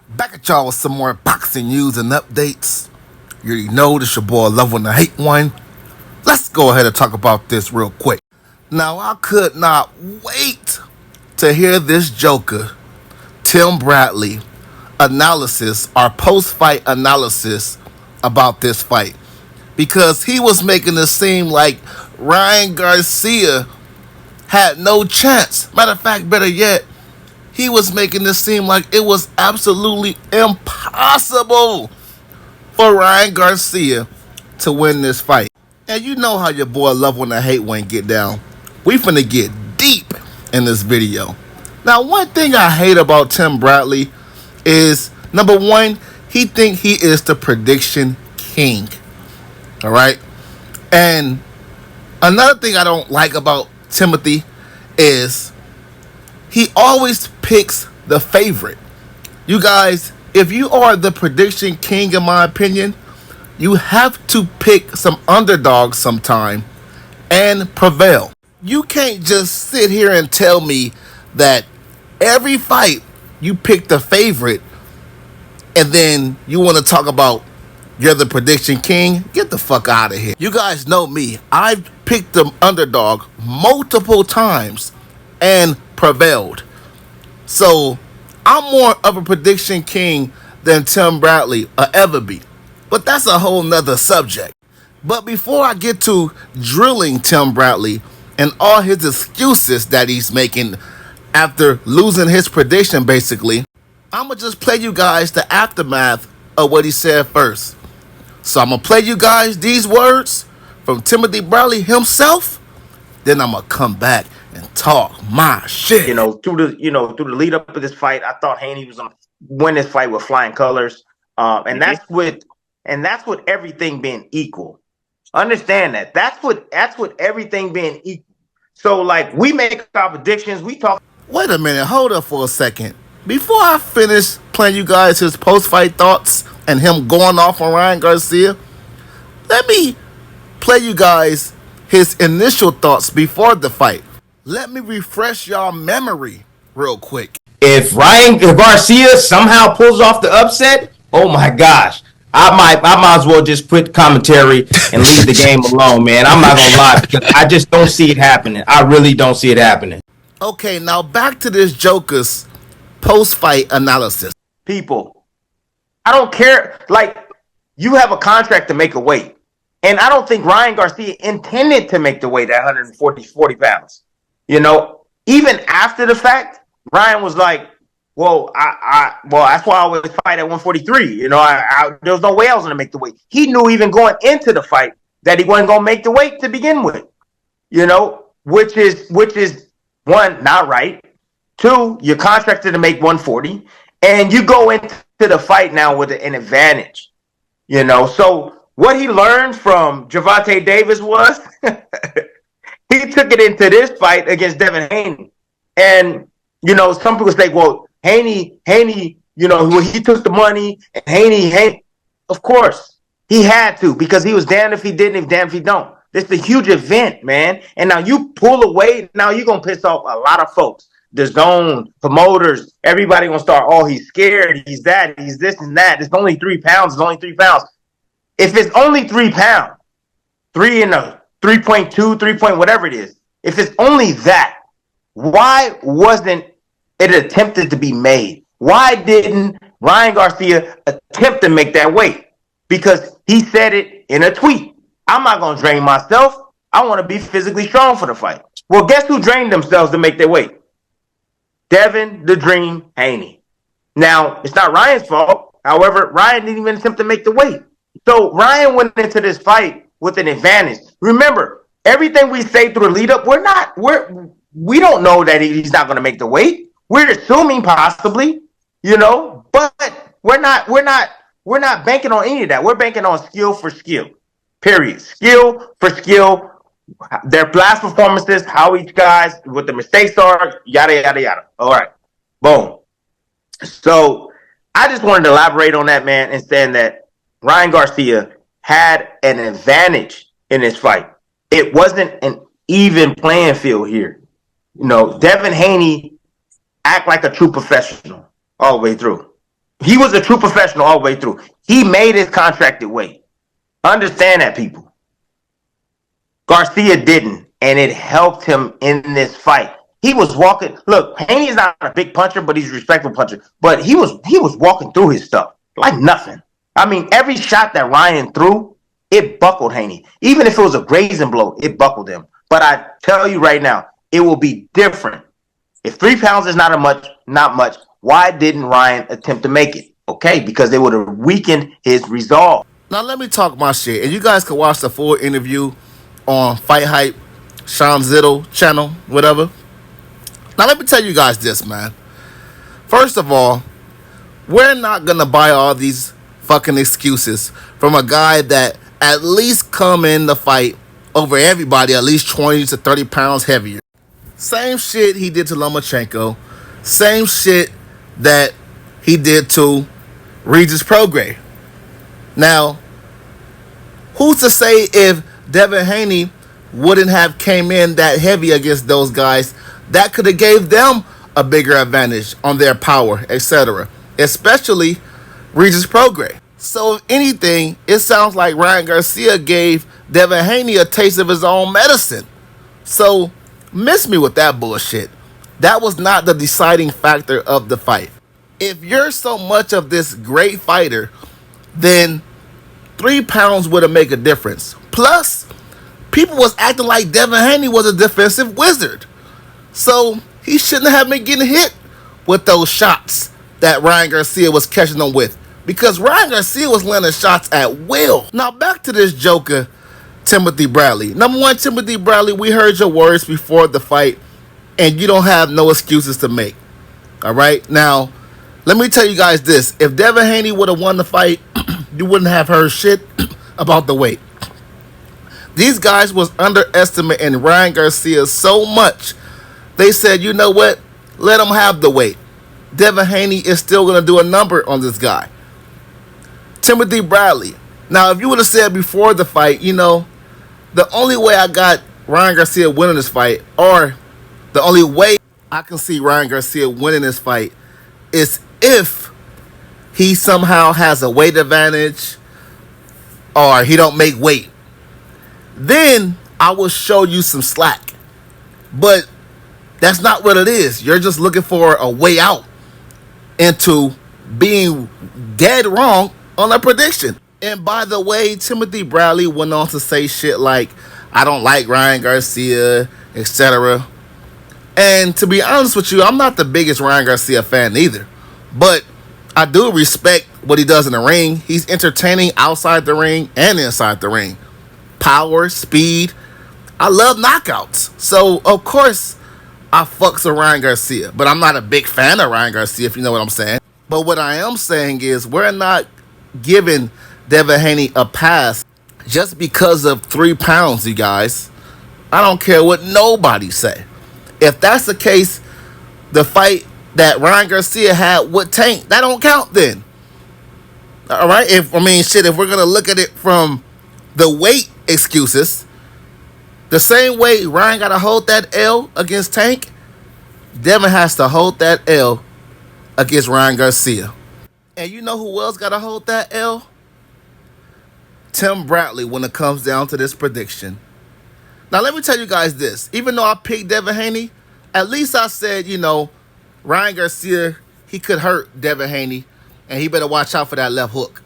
Back at y'all with some more boxing news and updates. You already know this your boy Love One to Hate One. Let's go ahead and talk about this real quick. Now, I could not wait to hear this Joker, Tim Bradley, analysis or post-fight analysis about this fight. Because he was making it seem like Ryan Garcia had no chance. Matter of fact, better yet, he was making this seem like it was absolutely impossible for Ryan Garcia to win this fight. And you know how your boy Love When I Hate One get down. We finna get deep in this video. Now, one thing I hate about Tim Bradley is, number one, he think he is the prediction king. All right? And another thing I don't like about Timothy is he always picks the favorite. You guys, if you are the prediction king, in my opinion, you have to pick some underdogs sometime and prevail. You can't just sit here and tell me that every fight you pick the favorite and then you want to talk about you're the prediction king. Get the fuck out of here. You guys know me. I've picked the underdog multiple times and prevailed. So I'm more of a prediction king than Tim Bradley will ever be. But that's a whole nother subject. But before I get to drilling Tim Bradley and all his excuses that he's making after losing his prediction, basically, I'm going to just play you guys the aftermath of what he said first. So I'm going to play you guys these words from Timothy Bradley himself. Then I'm going to come back and talk my shit. Through the lead up of this fight, I thought Haney was going to win this fight with flying colors. And that's with everything being equal. Understand that. That's what everything being equal. So, like, we make our predictions. We talk. Wait a minute. Hold up for a second. Before I finish playing you guys his post-fight thoughts and him going off on Ryan Garcia, let me play you guys his initial thoughts before the fight. Let me refresh y'all memory real quick. If Ryan Garcia somehow pulls off the upset, oh my gosh, I might as well just quit commentary and leave the game alone, man. I'm not gonna lie, because I just don't see it happening. I really don't see it happening. Okay, now back to this Joker's post-fight analysis. People, I don't care. Like, you have a contract to make a weight. And I don't think Ryan Garcia intended to make the weight at 140 pounds. Even after the fact, Ryan was like, well, that's why I always fight at 143. There was no way I was going to make the weight. He knew even going into the fight that he wasn't going to make the weight to begin with, which is one, not right. Two, you're contracted to make 140 and you go into the fight now with an advantage, So what he learned from Gervonta Davis was he took it into this fight against Devin Haney. And, some people say, well, Haney, he took the money, and Haney, of course, he had to, because he was damned if he didn't, if damned if he don't. This is a huge event, man. And now you pull away, now you're going to piss off a lot of folks. The zone, promoters, everybody going to start, oh, he's scared, he's that, he's this and that. It's only 3 pounds, it's only 3 pounds. If it's only 3 pounds, 3 and a 3.2, 3 point, whatever it is, if it's only that, why wasn't it attempted to be made? Why didn't Ryan Garcia attempt to make that weight? Because he said it in a tweet. I'm not going to drain myself. I want to be physically strong for the fight. Well, guess who drained themselves to make their weight? Devin the Dream Haney. Now, it's not Ryan's fault. However, Ryan didn't even attempt to make the weight. So Ryan went into this fight with an advantage. Remember, everything we say through the lead up, we don't know that he's not going to make the weight. We're assuming possibly, but we're not banking on any of that. We're banking on skill for skill. Period. Skill for skill. Their last performances, how each guys, what the mistakes are, yada, yada, yada. All right. Boom. So I just wanted to elaborate on that, man, and saying that Ryan Garcia had an advantage in this fight. It wasn't an even playing field here. Devin Haney act like a true professional all the way through. He was a true professional all the way through. He made his contracted weight. Understand that, people. Garcia didn't, and it helped him in this fight. He was walking. Look, Haney is not a big puncher, but he's a respectful puncher. But he was walking through his stuff like nothing. I mean, every shot that Ryan threw, it buckled Haney. Even if it was a grazing blow, it buckled him. But I tell you right now, it will be different. If 3 pounds is not much, why didn't Ryan attempt to make it? Okay, because they would have weakened his resolve. Now let me talk my shit, and you guys can watch the full interview on Fight Hype, Sean Zittle channel, whatever. Now let me tell you guys this, man. First of all, we're not gonna buy all these fucking excuses from a guy that at least come in the fight over everybody at least 20 to 30 pounds heavier. Same shit he did to Lomachenko. Same shit that he did to Regis Prograis. Now, who's to say if Devin Haney wouldn't have came in that heavy against those guys, that could have gave them a bigger advantage on their power, etc. Especially Regis Prograis. So if anything, it sounds like Ryan Garcia gave Devin Haney a taste of his own medicine. So miss me with that bullshit. That was not the deciding factor of the fight. If you're so much of this great fighter, then 3 pounds would have made a difference. Plus, people was acting like Devin Haney was a defensive wizard. So he shouldn't have been getting hit with those shots that Ryan Garcia was catching them with. Because Ryan Garcia was landing shots at will. Now back to this joker, Timothy Bradley. Number one, Timothy Bradley, we heard your words before the fight, and you don't have no excuses to make. All right? Now, let me tell you guys this. If Devin Haney would have won the fight, you wouldn't have heard shit about the weight. These guys was underestimating Ryan Garcia so much, they said, you know what? Let him have the weight. Devin Haney is still going to do a number on this guy. Timothy Bradley. Now, if you would have said before the fight, you know, the only way I got Ryan Garcia winning this fight, or the only way I can see Ryan Garcia winning this fight, is if he somehow has a weight advantage or he don't make weight. Then I will show you some slack. But that's not what it is. You're just looking for a way out into being dead wrong on a prediction. And by the way, Timothy Bradley went on to say shit like, I don't like Ryan Garcia, etc. And to be honest with you, I'm not the biggest Ryan Garcia fan either. But I do respect what he does in the ring. He's entertaining outside the ring and inside the ring. Power, speed. I love knockouts. So, of course, I fucks with Ryan Garcia. But I'm not a big fan of Ryan Garcia, if you know what I'm saying. But what I am saying is we're not giving Devin Haney a pass just because of 3 pounds, you guys. I don't care what nobody say. If that's the case, the fight that Ryan Garcia had with Tank, that don't count then. All right? If we're going to look at it from the weight excuses, the same way Ryan got to hold that L against Tank, Devin has to hold that L against Ryan Garcia. And you know who else got to hold that L? Tim Bradley when it comes down to this prediction. Now, let me tell you guys this. Even though I picked Devin Haney, at least I said, you know, Ryan Garcia, he could hurt Devin Haney, and he better watch out for that left hook.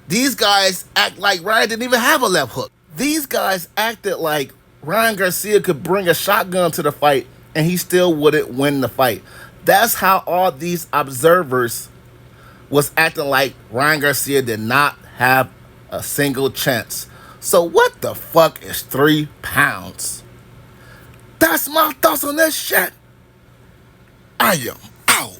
These guys act like Ryan didn't even have a left hook. These guys acted like Ryan Garcia could bring a shotgun to the fight, and he still wouldn't win the fight. That's how all these observers was acting like Ryan Garcia did not have a single chance. So what the fuck is 3 pounds? That's my thoughts on this shit. I am